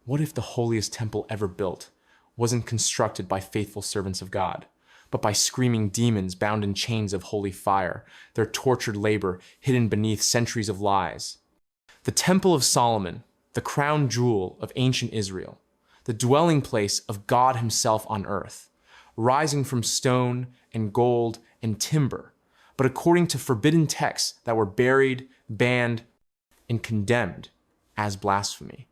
What if the holiest temple ever built wasn't constructed by faithful servants of God, but by screaming demons bound in chains of holy fire, their tortured labor hidden beneath centuries of lies? The Temple of Solomon, the crown jewel of ancient Israel, the dwelling place of God himself on earth, rising from stone and gold and timber, but according to forbidden texts that were buried, banned, and condemned as blasphemy.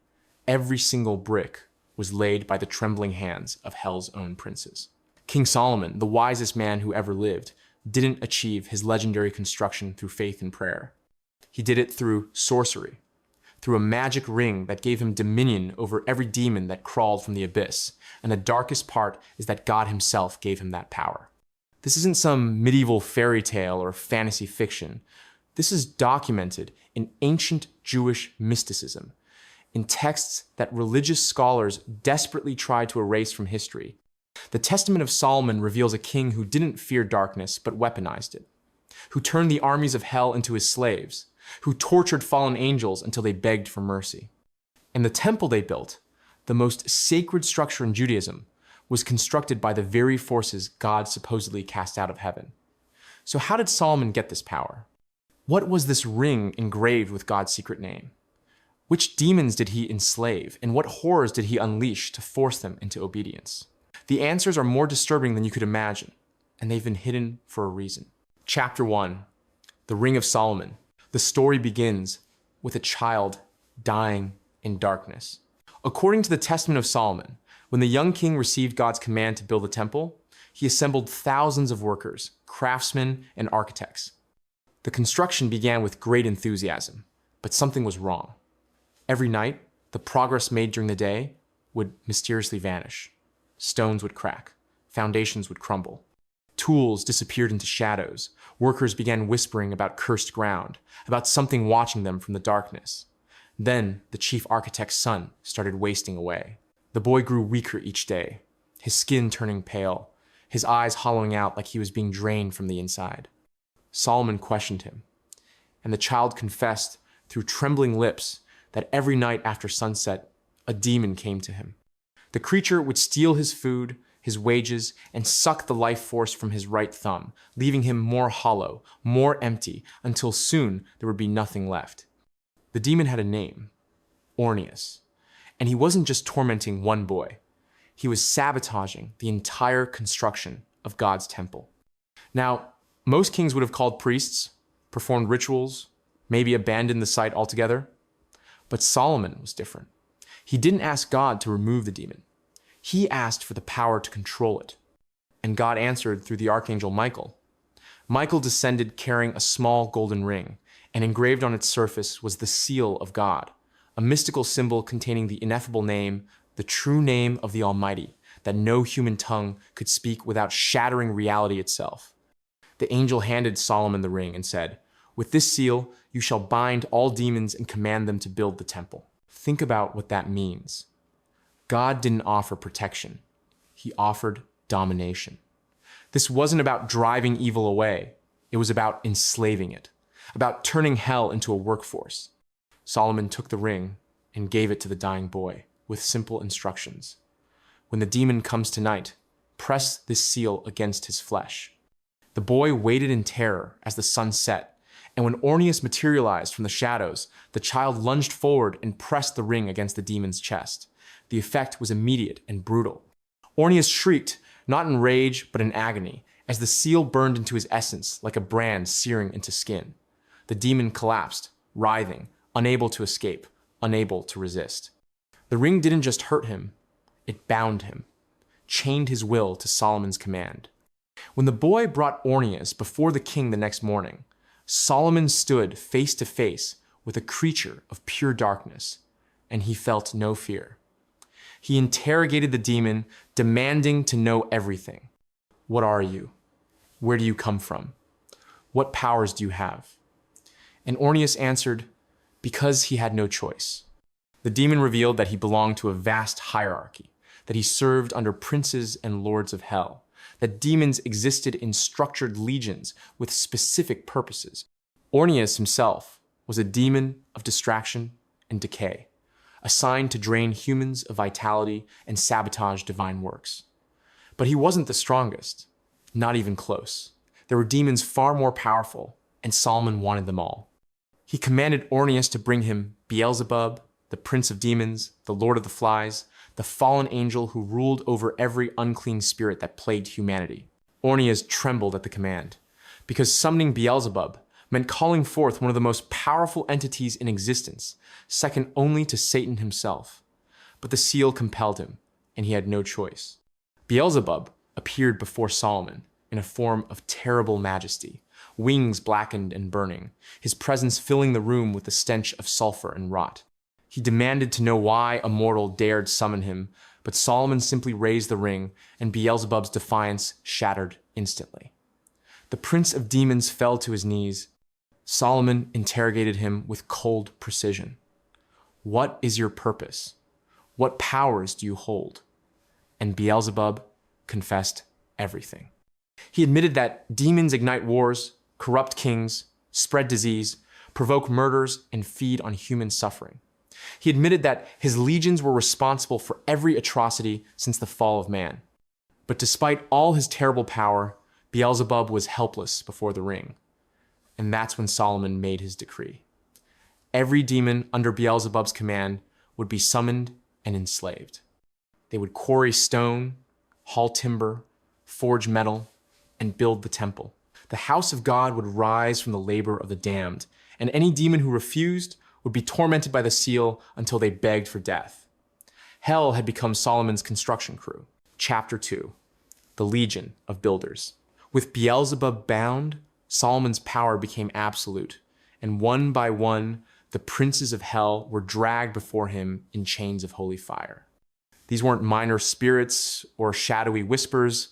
Every single brick was laid by the trembling hands of hell's own princes. King Solomon, the wisest man who ever lived, didn't achieve his legendary construction through faith and prayer. He did it through sorcery, through a magic ring that gave him dominion over every demon that crawled from the abyss, and the darkest part is that God himself gave him that power. This isn't some medieval fairy tale or fantasy fiction. This is documented in ancient Jewish mysticism, in texts that religious scholars desperately try to erase from history. The Testament of Solomon reveals a king who didn't fear darkness but weaponized it, who turned the armies of hell into his slaves, who tortured fallen angels until they begged for mercy. And the temple they built, the most sacred structure in Judaism, was constructed by the very forces God supposedly cast out of heaven. So how did Solomon get this power? What was this ring engraved with God's secret name? Which demons did he enslave, and what horrors did he unleash to force them into obedience? The answers are more disturbing than you could imagine, and they've been hidden for a reason. Chapter 1, the Ring of Solomon. The story begins with a child dying in darkness. According to the Testament of Solomon, when the young king received God's command to build a temple, he assembled thousands of workers, craftsmen, and architects. The construction began with great enthusiasm, but something was wrong. Every night, the progress made during the day would mysteriously vanish. Stones would crack, foundations would crumble. Tools disappeared into shadows. Workers began whispering about cursed ground, about something watching them from the darkness. Then the chief architect's son started wasting away. The boy grew weaker each day, his skin turning pale, his eyes hollowing out like he was being drained from the inside. Solomon questioned him, and the child confessed through trembling lips that every night after sunset, a demon came to him. The creature would steal his food, his wages, and suck the life force from his right thumb, leaving him more hollow, more empty, until soon there would be nothing left. The demon had a name, Orneus, and he wasn't just tormenting one boy. He was sabotaging the entire construction of God's temple. Now, most kings would have called priests, performed rituals, maybe abandoned the site altogether. But Solomon was different. He didn't ask God to remove the demon. He asked for the power to control it. And God answered through the archangel Michael. Michael descended carrying a small golden ring, and engraved on its surface was the seal of God, a mystical symbol containing the ineffable name, the true name of the Almighty, that no human tongue could speak without shattering reality itself. The angel handed Solomon the ring and said, "With this seal, you shall bind all demons and command them to build the temple." Think about what that means. God didn't offer protection. He offered domination. This wasn't about driving evil away. It was about enslaving it, about turning hell into a workforce. Solomon took the ring and gave it to the dying boy with simple instructions. When the demon comes tonight, press this seal against his flesh. The boy waited in terror as the sun set, and when Orneus materialized from the shadows, the child lunged forward and pressed the ring against the demon's chest. The effect was immediate and brutal. Orneus shrieked, not in rage, but in agony, as the seal burned into his essence like a brand searing into skin. The demon collapsed, writhing, unable to escape, unable to resist. The ring didn't just hurt him, it bound him, chained his will to Solomon's command. When the boy brought Orneus before the king the next morning, Solomon stood face to face with a creature of pure darkness, and he felt no fear. He interrogated the demon, demanding to know everything. What are you? Where do you come from? What powers do you have? And Orneus answered, because he had no choice. The demon revealed that he belonged to a vast hierarchy, that he served under princes and lords of hell, that demons existed in structured legions with specific purposes. Orneus himself was a demon of distraction and decay, assigned to drain humans of vitality and sabotage divine works. But he wasn't the strongest, not even close. There were demons far more powerful, and Solomon wanted them all. He commanded Ornius to bring him Beelzebub, the prince of demons, the lord of the flies, the fallen angel who ruled over every unclean spirit that plagued humanity. Ornius trembled at the command, because summoning Beelzebub meant calling forth one of the most powerful entities in existence, second only to Satan himself. But the seal compelled him, and he had no choice. Beelzebub appeared before Solomon in a form of terrible majesty, wings blackened and burning, his presence filling the room with the stench of sulfur and rot. He demanded to know why a mortal dared summon him, but Solomon simply raised the ring, and Beelzebub's defiance shattered instantly. The prince of demons fell to his knees. Solomon interrogated him with cold precision. "What is your purpose? What powers do you hold?" And Beelzebub confessed everything. He admitted that demons ignite wars, corrupt kings, spread disease, provoke murders, and feed on human suffering. He admitted that his legions were responsible for every atrocity since the fall of man. But despite all his terrible power, Beelzebub was helpless before the ring. And that's when Solomon made his decree. Every demon under Beelzebub's command would be summoned and enslaved. They would quarry stone, haul timber, forge metal, and build the temple. The house of God would rise from the labor of the damned, and any demon who refused would be tormented by the seal until they begged for death. Hell had become Solomon's construction crew. Chapter 2, the Legion of Builders. With Beelzebub bound, Solomon's power became absolute, and one by one, the princes of hell were dragged before him in chains of holy fire. These weren't minor spirits or shadowy whispers.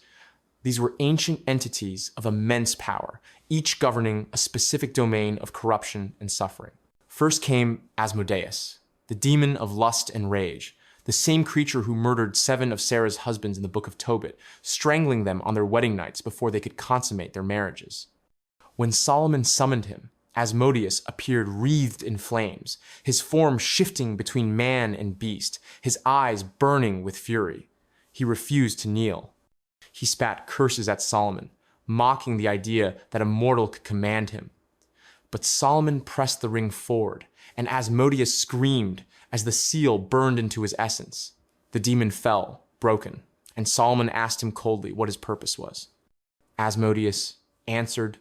These were ancient entities of immense power, each governing a specific domain of corruption and suffering. First came Asmodeus, the demon of lust and rage, the same creature who murdered 7 of Sarah's husbands in the book of Tobit, strangling them on their wedding nights before they could consummate their marriages. When Solomon summoned him, Asmodeus appeared wreathed in flames, his form shifting between man and beast, his eyes burning with fury. He refused to kneel. He spat curses at Solomon, mocking the idea that a mortal could command him. But Solomon pressed the ring forward, and Asmodeus screamed as the seal burned into his essence. The demon fell, broken, and Solomon asked him coldly what his purpose was. Asmodeus answered,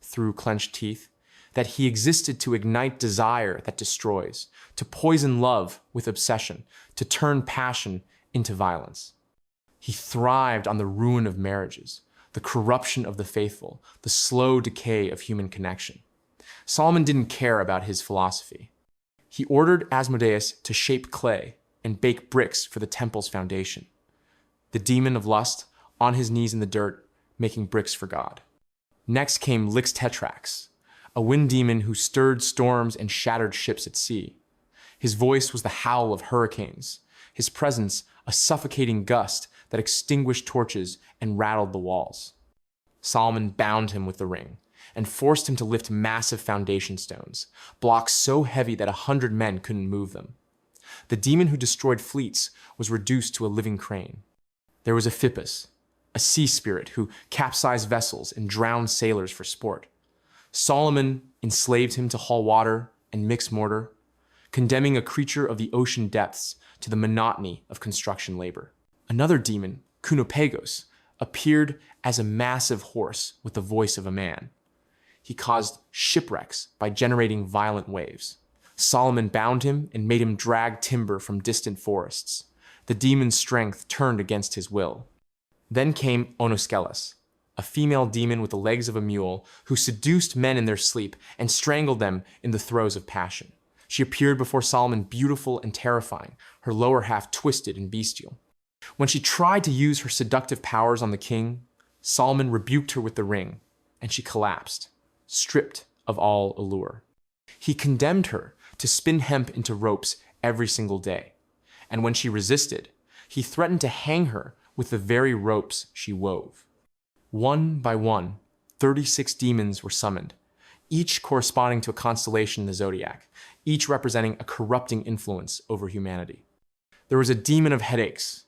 through clenched teeth, that he existed to ignite desire that destroys, to poison love with obsession, to turn passion into violence. He thrived on the ruin of marriages, the corruption of the faithful, the slow decay of human connection. Solomon didn't care about his philosophy. He ordered Asmodeus to shape clay and bake bricks for the temple's foundation. The demon of lust, on his knees in the dirt, making bricks for God. Next came Lixtetrax, a wind demon who stirred storms and shattered ships at sea. His voice was the howl of hurricanes, his presence a suffocating gust that extinguished torches and rattled the walls. Solomon bound him with the ring and forced him to lift massive foundation stones, blocks so heavy that 100 men couldn't move them. The demon who destroyed fleets was reduced to a living crane. There was Ephippus, a sea spirit who capsized vessels and drowned sailors for sport. Solomon enslaved him to haul water and mix mortar, condemning a creature of the ocean depths to the monotony of construction labor. Another demon, Kunopagos, appeared as a massive horse with the voice of a man. He caused shipwrecks by generating violent waves. Solomon bound him and made him drag timber from distant forests. The demon's strength turned against his will. Then came Onoskeles, a female demon with the legs of a mule who seduced men in their sleep and strangled them in the throes of passion. She appeared before Solomon beautiful and terrifying, her lower half twisted and bestial. When she tried to use her seductive powers on the king, Solomon rebuked her with the ring, and she collapsed, stripped of all allure. He condemned her to spin hemp into ropes every single day, and when she resisted, he threatened to hang her with the very ropes she wove. One by one, 36 demons were summoned, each corresponding to a constellation in the zodiac, each representing a corrupting influence over humanity. There was a demon of headaches,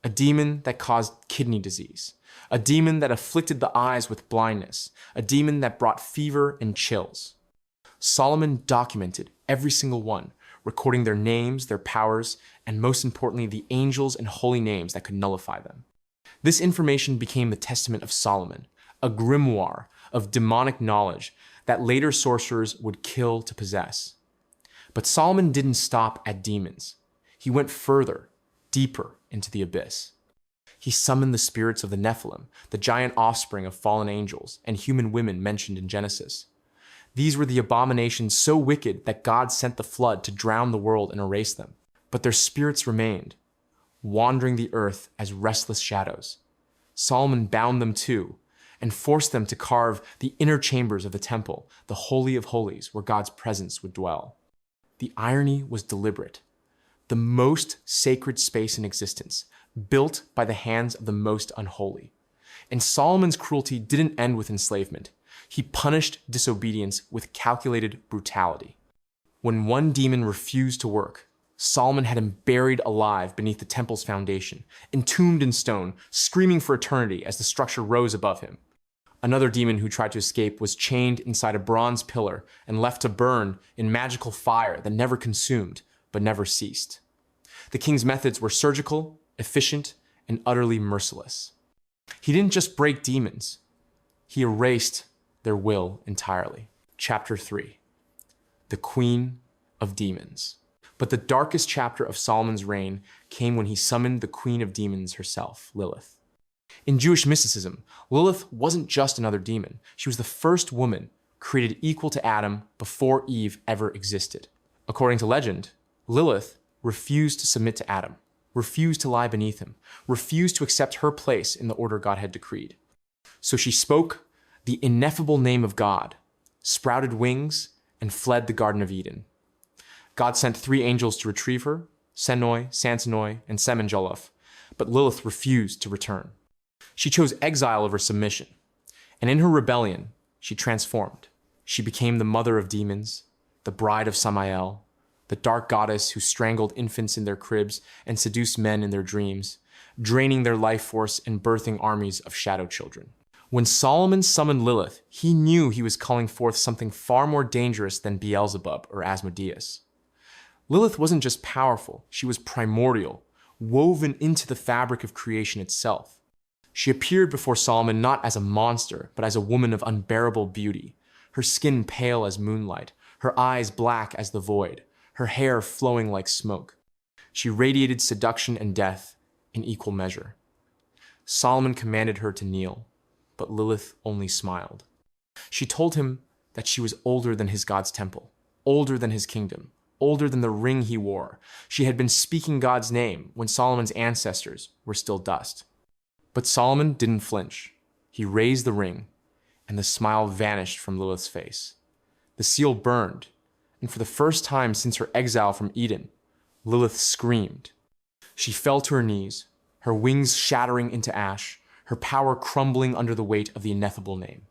a demon that caused kidney disease, a demon that afflicted the eyes with blindness, a demon that brought fever and chills. Solomon documented every single one, recording their names, their powers, and most importantly, the angels and holy names that could nullify them. This information became the Testament of Solomon, a grimoire of demonic knowledge that later sorcerers would kill to possess. But Solomon didn't stop at demons. He went further, deeper into the abyss. He summoned the spirits of the Nephilim, the giant offspring of fallen angels and human women mentioned in Genesis. These were the abominations so wicked that God sent the flood to drown the world and erase them. But their spirits remained, wandering the earth as restless shadows. Solomon bound them too, and forced them to carve the inner chambers of the temple, the Holy of Holies, where God's presence would dwell. The irony was deliberate. The most sacred space in existence, built by the hands of the most unholy. And Solomon's cruelty didn't end with enslavement. He punished disobedience with calculated brutality. When one demon refused to work, Solomon had him buried alive beneath the temple's foundation, entombed in stone, screaming for eternity as the structure rose above him. Another demon who tried to escape was chained inside a bronze pillar and left to burn in magical fire that never consumed, but never ceased. The king's methods were surgical, efficient, and utterly merciless. He didn't just break demons, he erased their will entirely. Chapter 3. The Queen of Demons. But the darkest chapter of Solomon's reign came when he summoned the Queen of Demons herself, Lilith. In Jewish mysticism, Lilith wasn't just another demon. She was the first woman created equal to Adam before Eve ever existed. According to legend, Lilith refused to submit to Adam, refused to lie beneath him, refused to accept her place in the order God had decreed. So she spoke the ineffable name of God, sprouted wings, and fled the Garden of Eden. God sent 3 angels to retrieve her, Senoi, Sansanoi, and Semenjolof, but Lilith refused to return. She chose exile over submission, and in her rebellion, she transformed. She became the mother of demons, the bride of Samael, the dark goddess who strangled infants in their cribs and seduced men in their dreams, draining their life force and birthing armies of shadow children. When Solomon summoned Lilith, he knew he was calling forth something far more dangerous than Beelzebub or Asmodeus. Lilith wasn't just powerful, she was primordial, woven into the fabric of creation itself. She appeared before Solomon not as a monster, but as a woman of unbearable beauty, her skin pale as moonlight, her eyes black as the void, her hair flowing like smoke. She radiated seduction and death in equal measure. Solomon commanded her to kneel, but Lilith only smiled. She told him that she was older than his God's temple, older than his kingdom, older than the ring he wore. She had been speaking God's name when Solomon's ancestors were still dust. But Solomon didn't flinch. He raised the ring, and the smile vanished from Lilith's face. The seal burned, and for the first time since her exile from Eden, Lilith screamed. She fell to her knees, her wings shattering into ash, her power crumbling under the weight of the ineffable name.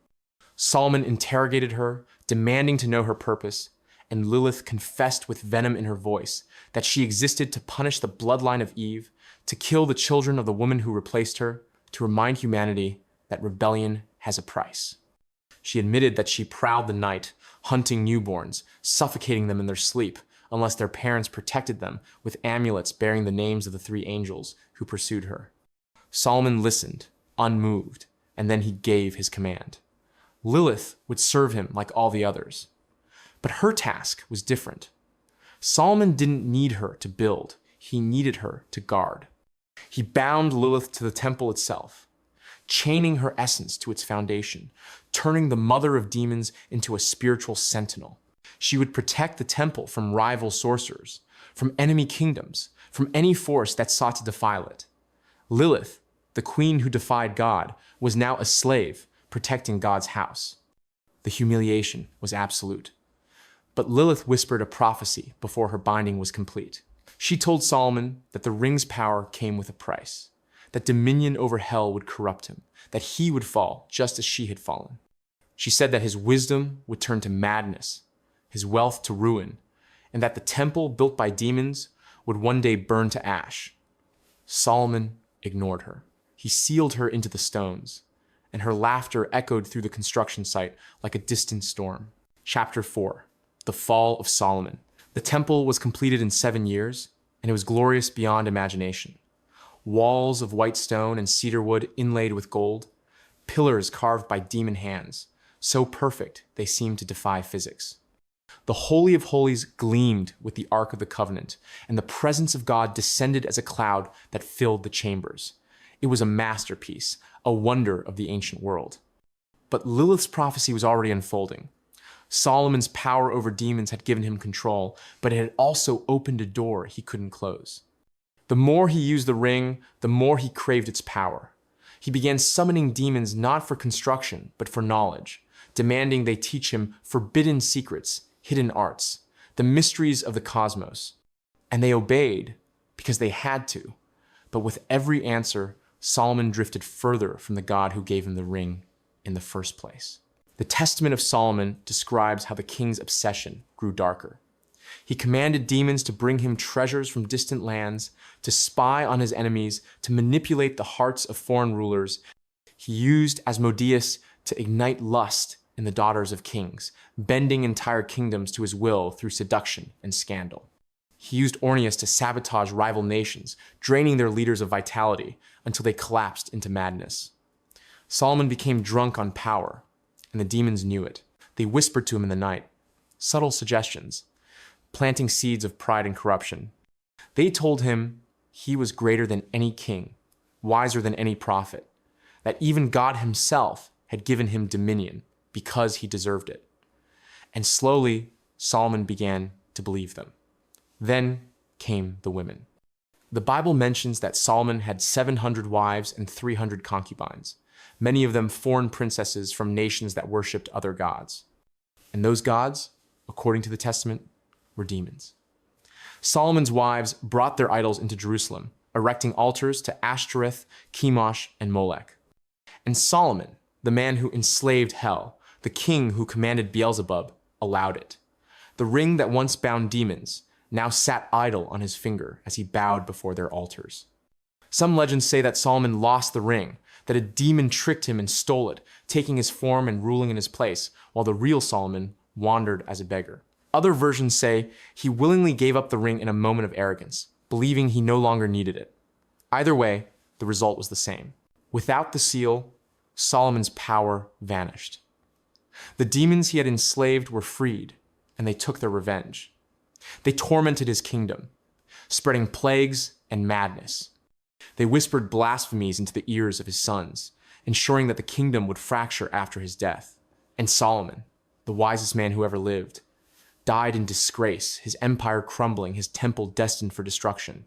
Solomon interrogated her, demanding to know her purpose, and Lilith confessed with venom in her voice that she existed to punish the bloodline of Eve, to kill the children of the woman who replaced her, to remind humanity that rebellion has a price. She admitted that she prowled the night, hunting newborns, suffocating them in their sleep, unless their parents protected them with amulets bearing the names of the 3 angels who pursued her. Solomon listened, unmoved, and then he gave his command. Lilith would serve him like all the others. But her task was different. Solomon didn't need her to build, he needed her to guard. He bound Lilith to the temple itself, chaining her essence to its foundation, turning the mother of demons into a spiritual sentinel. She would protect the temple from rival sorcerers, from enemy kingdoms, from any force that sought to defile it. Lilith, the queen who defied God, was now a slave protecting God's house. The humiliation was absolute. But Lilith whispered a prophecy before her binding was complete. She told Solomon that the ring's power came with a price, that dominion over hell would corrupt him, that he would fall just as she had fallen. She said that his wisdom would turn to madness, his wealth to ruin, and that the temple built by demons would one day burn to ash. Solomon ignored her. He sealed her into the stones, and her laughter echoed through the construction site like a distant storm. Chapter 4. The Fall of Solomon. The temple was completed in 7 years, and it was glorious beyond imagination. Walls of white stone and cedar wood inlaid with gold, pillars carved by demon hands, so perfect they seemed to defy physics. The Holy of Holies gleamed with the Ark of the Covenant, and the presence of God descended as a cloud that filled the chambers. It was a masterpiece, a wonder of the ancient world. But Lilith's prophecy was already unfolding. Solomon's power over demons had given him control, but it had also opened a door he couldn't close. The more he used the ring, the more he craved its power. He began summoning demons not for construction, but for knowledge, demanding they teach him forbidden secrets, hidden arts, the mysteries of the cosmos. And they obeyed because they had to. But with every answer, Solomon drifted further from the God who gave him the ring in the first place. The Testament of Solomon describes how the king's obsession grew darker. He commanded demons to bring him treasures from distant lands, to spy on his enemies, to manipulate the hearts of foreign rulers. He used Asmodeus to ignite lust in the daughters of kings, bending entire kingdoms to his will through seduction and scandal. He used Ornius to sabotage rival nations, draining their leaders of vitality until they collapsed into madness. Solomon became drunk on power, and the demons knew it. They whispered to him in the night, subtle suggestions, planting seeds of pride and corruption. They told him he was greater than any king, wiser than any prophet, that even God himself had given him dominion because he deserved it. And slowly, Solomon began to believe them. Then came the women. The Bible mentions that Solomon had 700 wives and 300 concubines, many of them foreign princesses from nations that worshipped other gods. And those gods, according to the Testament, were demons. Solomon's wives brought their idols into Jerusalem, erecting altars to Ashtoreth, Chemosh, and Molech. And Solomon, the man who enslaved hell, the king who commanded Beelzebub, allowed it. The ring that once bound demons now sat idle on his finger as he bowed before their altars. Some legends say that Solomon lost the ring, that a demon tricked him and stole it, taking his form and ruling in his place, while the real Solomon wandered as a beggar. Other versions say he willingly gave up the ring in a moment of arrogance, believing he no longer needed it. Either way, the result was the same. Without the seal, Solomon's power vanished. The demons he had enslaved were freed, and they took their revenge. They tormented his kingdom, spreading plagues and madness. They whispered blasphemies into the ears of his sons, ensuring that the kingdom would fracture after his death. And Solomon, the wisest man who ever lived, died in disgrace, his empire crumbling, his temple destined for destruction.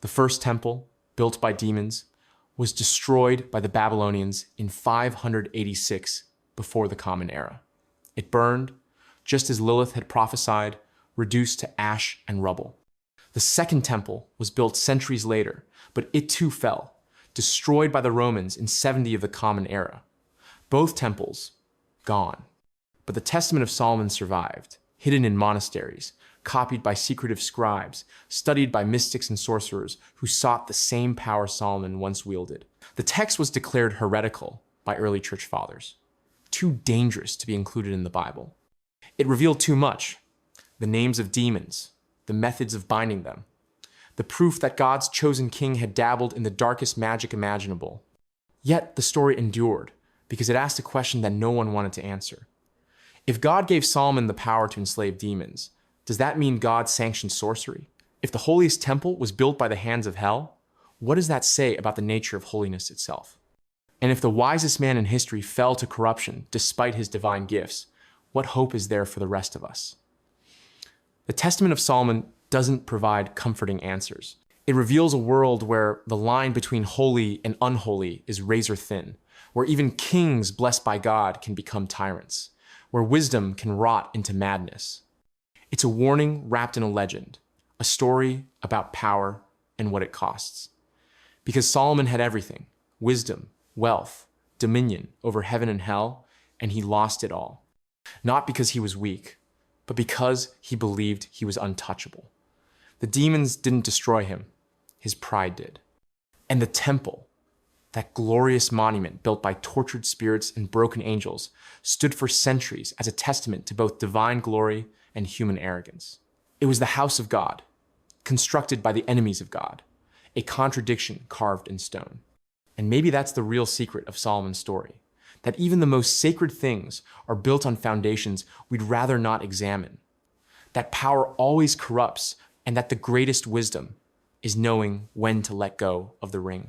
The first temple, built by demons, was destroyed by the Babylonians in 586 before the Common Era. It burned, just as Lilith had prophesied, reduced to ash and rubble. The second temple was built centuries later, but it too fell, destroyed by the Romans in 70 of the Common Era. Both temples, gone. But the Testament of Solomon survived, hidden in monasteries, copied by secretive scribes, studied by mystics and sorcerers who sought the same power Solomon once wielded. The text was declared heretical by early church fathers, too dangerous to be included in the Bible. It revealed too much: the names of demons, the methods of binding them, the proof that God's chosen king had dabbled in the darkest magic imaginable. Yet the story endured because it asked a question that no one wanted to answer. If God gave Solomon the power to enslave demons, does that mean God sanctioned sorcery? If the holiest temple was built by the hands of hell, what does that say about the nature of holiness itself? And if the wisest man in history fell to corruption despite his divine gifts, what hope is there for the rest of us? The Testament of Solomon doesn't provide comforting answers. It reveals a world where the line between holy and unholy is razor thin, where even kings blessed by God can become tyrants, where wisdom can rot into madness. It's a warning wrapped in a legend, a story about power and what it costs. Because Solomon had everything: wisdom, wealth, dominion over heaven and hell, and he lost it all. Not because he was weak, but because he believed he was untouchable. The demons didn't destroy him, his pride did. And the temple, that glorious monument built by tortured spirits and broken angels, stood for centuries as a testament to both divine glory and human arrogance. It was the house of God, constructed by the enemies of God, a contradiction carved in stone. And maybe that's the real secret of Solomon's story, that even the most sacred things are built on foundations we'd rather not examine, that power always corrupts, and that the greatest wisdom is knowing when to let go of the ring.